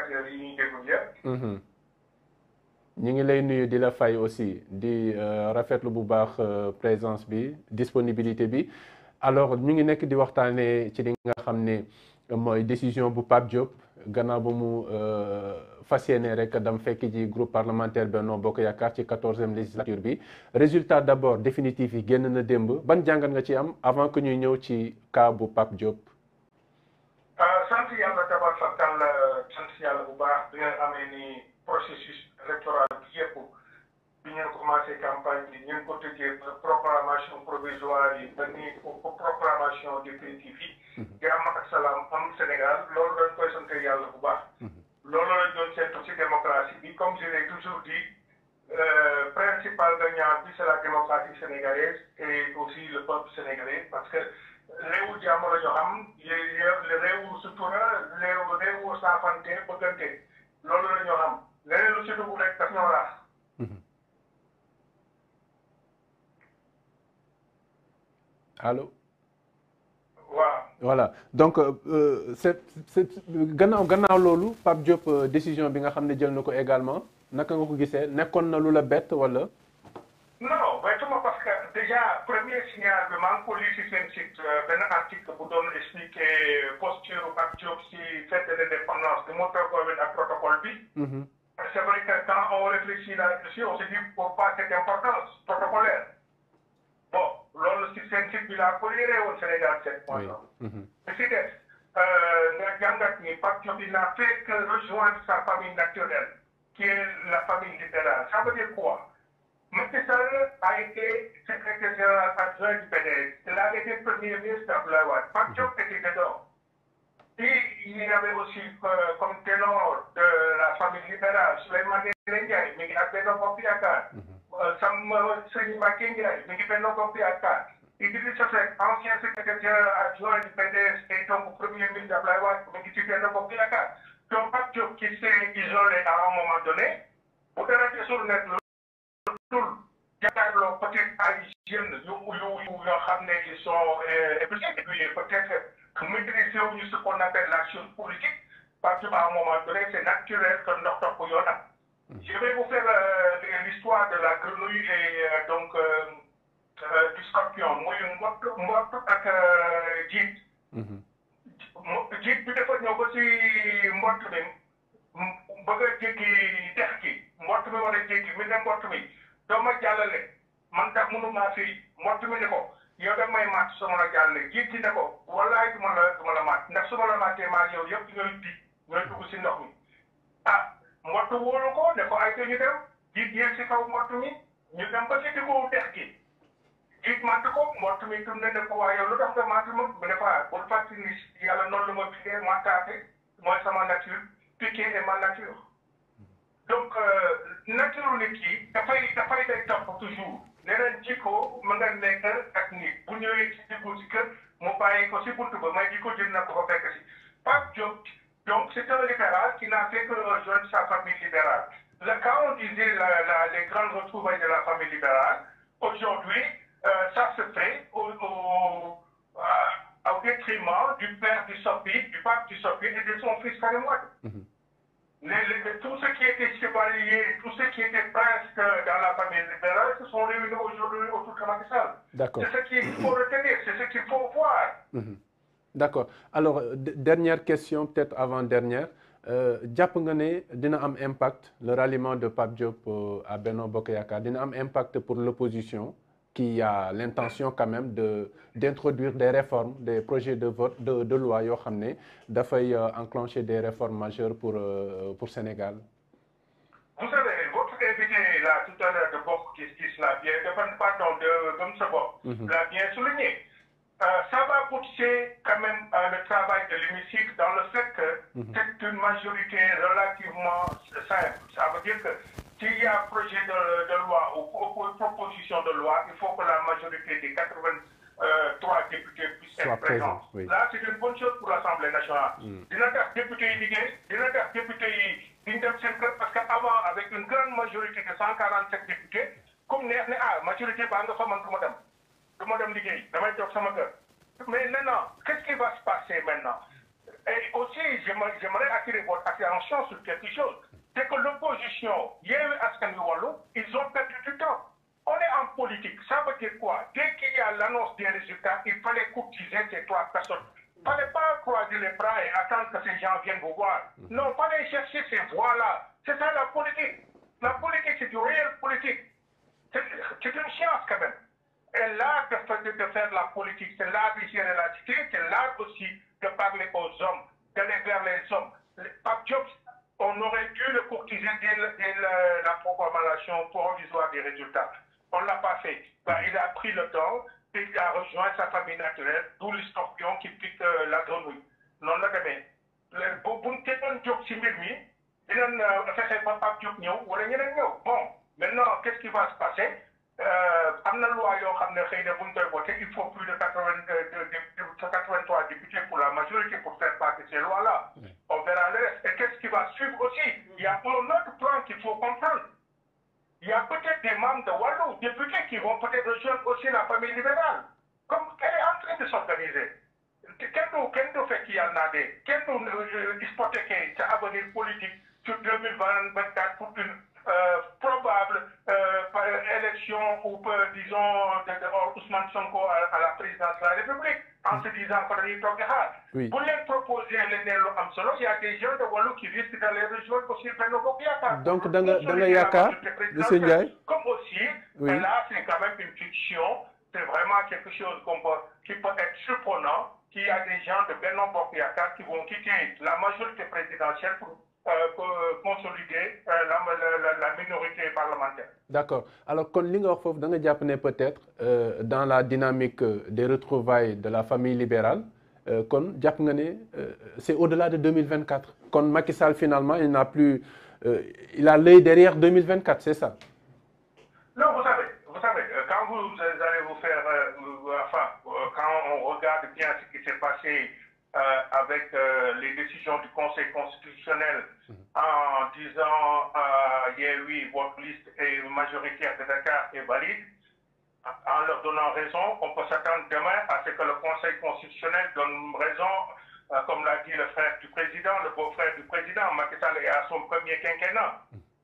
téléspectateurs yi ñuy déglu yëpp. ñu ngi lay nuyu di la fay aussi di rafetlu bu baax présence bi disponibilité bi alors ñu ngi nekk di waxtaanee ci li nga xam ne mooy décision bu Pape Diop gannaaw ba mu fas yéene rek dam fekk ji groupe parlementaire Benno Bokk Yaakaar ci 14e législature bi résultat d'abord définitif yi génn na démb ban jàngat nga ci am avant que ñuy ñëw ci cas bu Pape Diop. sant yàlla tabaarkalla sant yàlla bu baax bi nga amee ni processus électoral bi yëpp bi ñu commencé campagne bi ñu ko tëjee proclamation provisoire yi ba ni proclamation définitive yi jàmm ak salaam am Sénégal loolu dañ koy sant yàlla bu baax loolu lañ doon seetu ci démocratie bi comme je l'ai toujours dit principal gagnant bi c'est la démocratie sénégalaise et aussi le peuple sénégalais parce que réewu jàmm la ñu am réewu sutura réewu saafante bëggante loolu la ñu am leneen lu ci dugg rek daf ñoo rax. Allô. waaw. voilà donc c'est gannaaw loolu Pape Diop décision bi nga xam ne jël na ko également naka nga ko gisee nekkoon na lu la bett wala. non bettuma parce que déjà premier signal bi maa ngi ko lire ci seen site benn article bu doon expliquer posture Pape Diop ci fête de l'indépendance bi mu toogoo ak protocole bi. C'est vrai que quand on réfléchit là-dessus on se dit pourquoi cette importance protocolaire. bon loolu ci seen site bi laa ko lire woon Sénégal 7.com. mais si des nga jàngat ni Pape Diop il n'a fait que rejoindre sa famille naturelle qui est la famille libérale ça veut dire quoi. Macky Sall a été secrétaire général adjoint du PDS. Il a été premier ministre d'Abdoulaye Wade. Pape Diop était dedans. Et il y avait aussi comme ténor de la famille libérale Souleymane Ndéné Ndiaye mi ngi ak Benno Bokk Yaakaar. Serigne Mbacké Ndiaye mi ngi Benno Bokk Yaakaar. Idrissa Seck ancien secrétaire général adjoint du PDS et donc premier ministre d'Abdoulaye Wade mi ngi ci Benno Bokk Yaakaar. Donc Pape Diop qui s'est isolé à un moment donné bu dara desul nekk jàkkaarloo peut-être ay jeunes yoo xam ne ils sont épuisés peut-être que maîtriser wuñu ce qu'on appelle la chose politique parce que à un moment donné c'est naturel que ndox topp yoonam. Je vais vous faire l'histoire de la grenouille et donc du scorpion muy mbott ak jiit. Jiit bi dafa ñëw ba ci mbott mi bëgg a jéggi dex gi mbott mi war a jéggi mi ne mbott mi. doo ma jàllale man tax mënuma fii mbott mi ne ko yow da may màtt su ma la jàllale jiit ci ne ko walaay du ma la màtt ndax su ma la màttee maa yow yëpp ñooy dugg si ndox mi ah mbott wóolu ko ne ko ay te ñu dem jiit yéeg si kaw mbott mi ñu dem ba si diggu dex gi jiit màtt ko mbott mi tourné ne ko waa yow lu tax nga màtt ma mu ne fa bul fàttali ni yàlla noonu la ma bindee màttaate mooy sama nature piquer est ma nature. donc nature nit ki dafay day topp toujours leneen jikko mën nga nekk ak nit bu ñëwee ci diggu ci kër mu bàyyi ko si buntu ba may jikko jël na ko fa fekk si Pape Diop donc c'est un libéral qui n'a fait que rejoindre sa famille libérale. Quand on disait les grandes retrouvailles de la famille libérale aujourd'hui ça se fait au détriment du père du Sopi, du pape du Sopi et de son fils Karim Wade. Tout ce qui était chevalier, tout ce qui était prince dans la famille libérale se sont réunis aujourd'hui autour de Macky Sall. D'accord. C'est ce qu'il faut retenir, c'est ce qu'il faut voir. D'accord. Alors, dernière question, peut-être avant-dernière. Jàpp nga ne dina am impact le ralliement de Pape Diop à Benno Bokk Yaakaar dina am impact pour l'opposition qui a l'intention quand même d'introduire des réformes, des projets de vote, de loi yoo xam ne dafay enclencher des réformes majeures pour Sénégal. Vous savez, votre invité là tout à l'heure de Bokk Gis Gis là bien de Gëm Sa Bopp l'a bien souligné. Ça va pousser quand même le travail de l'hémicycle dans le fait que c'est une majorité relativement simple. Ça veut dire que s'il y a un projet de loi ou proposition de loi, il faut que la majorité des 83 députés puissent être présents. Oui. Là, c'est une bonne chose pour l'Assemblée nationale. Dina tax député yi liggéey, dina tax député yi diñ dem seen kër parce que avant avec une grande majorité de 147 députés, comme neex ne majorité baa nga fa man du ma dem liggéey damay toog sama kër. Mais maintenant, qu'est-ce qui va se passer maintenant? Et aussi, j'aimerais attirer votre attention attention sur quelque chose. C'est que l'opposition, Yewwi Askan Wi Wallu, ils ont perdu du temps. On est en politique. Ça veut dire quoi? Dès qu'il y a l'annonce des résultats, il fallait courtiser ces 3 personnes. Il ne fallait pas croiser les bras et attendre que ces gens viennent vous voir. Non, il fallait chercher ces voies-là. C'est ça la politique. La politique, c'est du réel politique. C'est une science quand même. Et l'art de faire la politique, c'est l'art de gérer la cité, c'est l'art aussi de parler aux hommes, d'aller vers les hommes. Pape Diop, on aurait dû le courtiser dès la proclamation provisoire des résultats. On ne l'a pas fait. Ben, il a pris le temps et il a rejoint sa famille naturelle, d'où le scorpion qui pique la grenouille. Non, la demee. Bu ñu teeloon jóg ci mbir mi dinañ fexe ba Pape Diop ñëw wala ñeneen ñëw. Bon, maintenant, qu'est-ce qui va se passer? Am na loi yoo xam ne xëy na bu ñu koy voté, il faut plus de 83 députés pour la majorité pour faire passer ces lois-là. On verra le reste. Et qu'est-ce qui va suivre aussi? Il y a un autre plan qu'il faut comprendre. Il y a peut-être des membres de Wallu, députés, qui vont peut-être rejoindre aussi la famille libérale. Comme elle est en train de s'organiser. Kenn du fekk yàlla de kenn du hypothéquer sa avenir politique sur 2024 pour une probable élection ou disons de Ousmane Sonko à la présidence de la République en se disant que dañuy toog di xaar. Pour les proposer leneen lu am solo, il y a des gens de Wallu qui risquent d'aller rejoindre aussi Benno Bokk Yaakaar. Donc da nga yaakaar monsieur Ndiaye. Comme aussi, et là c'est quand même une fiction, c'est vraiment quelque chose qui peut être surprenant, qu'il y a des gens de Benno Bokk Yaakaar qui vont quitter la majorité présidentielle pour consolider la minorité parlementaire. D'accord. Alors kon li nga wax foofu da nga jàpp ne peut-être dans la dynamique des retrouvailles de la famille libérale kon jàpp nga ne c'est au-delà de 2024. Kon Macky Sall finalement il n'a plus il a l'œil derrière 2024, c'est ça? Non, vous savez, quand vous allez vous faire quand on regarde bien ce qui s'est passé avec les décisions du Conseil constitutionnel en disant oui, votre liste est majoritaire de Dakar est valide, en leur donnant raison, on peut s'attendre demain à ce que le Conseil constitutionnel donne raison, comme l'a dit le frère du président, le beau-frère du président, Macky Sall est à son premier quinquennat,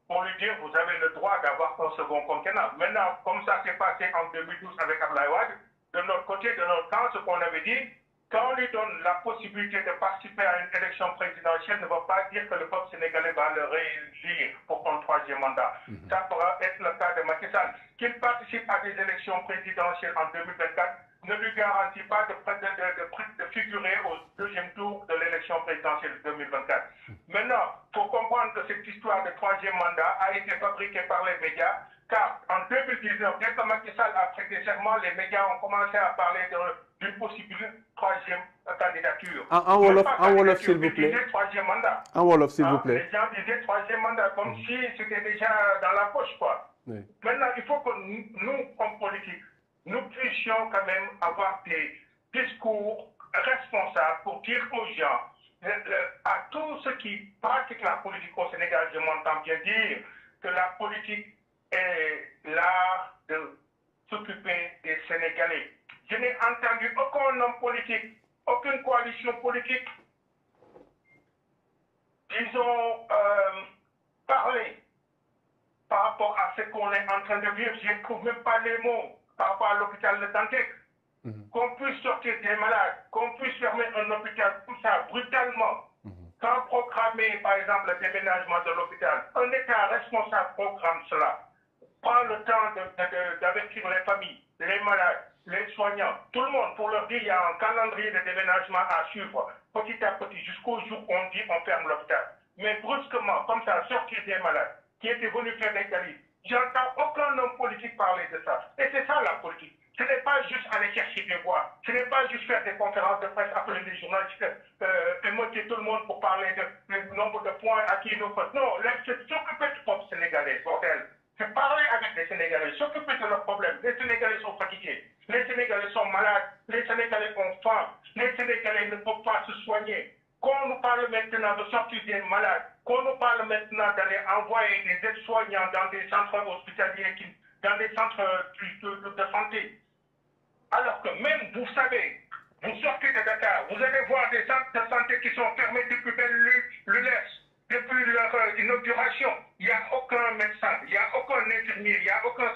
pour lui dire vous avez le droit d'avoir un second quinquennat. Maintenant, comme ça s'est passé en 2012 avec Abdoulaye Wade, de notre côté, de notre camp, ce qu'on avait dit, quand on lui donne la possibilité de participer à une élection présidentielle, ne veut pas dire que le peuple sénégalais va le réélire pour un 3e mandat. Ça pourra être le cas de Macky Sall. Qu'il participe à des élections présidentielles en 2024 ne lui garantit pas de figurer au 2e tour de l'élection présidentielle de 2024. Maintenant, il faut comprendre que cette histoire de 3e mandat a été fabriquée par les médias, car en 2019, dès que Macky Sall a prêté serment, les médias ont commencé à parler d'une possible 3e candidature. En Wolof, s'il vous plaît. 3e mandat. En Wolof, s'il vous plaît. Les gens disaient 3e mandat, comme si c'était déjà dans la poche, quoi. Oui. Maintenant, il faut que nous, comme politiques, nous puissions quand même avoir des discours responsables pour dire aux gens, à tous ceux qui pratiquent la politique au Sénégal, je m'entends bien dire que la politique est l'art de s'occuper des Sénégalais. Je n'ai entendu aucun homme politique, aucune coalition politique, disons, parler par rapport à ce qu'on est en train de vivre. Je ne trouve même pas les mots par rapport à l'hôpital de Dantec. Qu'on puisse sortir des malades, qu'on puisse fermer un hôpital, tout ça, brutalement, sans programmer, par exemple, le déménagement de l'hôpital. Un État responsable programme cela. Prend le temps d'avertir les familles, les malades, les soignants, tout le monde, pour leur dire qu'il y a un calendrier de déménagement à suivre, petit à petit, jusqu'au jour où on dit on ferme l'hôpital. Mais brusquement, comme ça, sortir des malades qui étaient venus faire des qualifs. J'entends aucun homme politique parler de ça. Et c'est ça la politique. Ce n'est pas juste aller chercher des voix. Ce n'est pas juste faire des conférences de presse, appeler les journalistes, émeuter tout le monde pour parler du nombre de points à qui nous faisons. Non, c'est s'occuper du peuple sénégalais, bordel. C'est parler avec les Sénégalais, s'occuper de leurs problèmes. Les Sénégalais sont fatigués. Les Sénégalais sont malades. Les Sénégalais ont faim. Les Sénégalais ne peuvent pas se soigner. Qu'on nous parle maintenant de sortir des malades, qu'on nous parle maintenant d'aller envoyer des aides-soignants dans des centres hospitaliers, dans des centres de santé. Alors que même, vous savez, vous sortez de Dakar, vous allez voir des centres de santé qui sont fermés depuis Belle-Lurette, depuis inauguration, il n'y a aucun médecin, il n'y a aucun infirmier, il n'y a aucun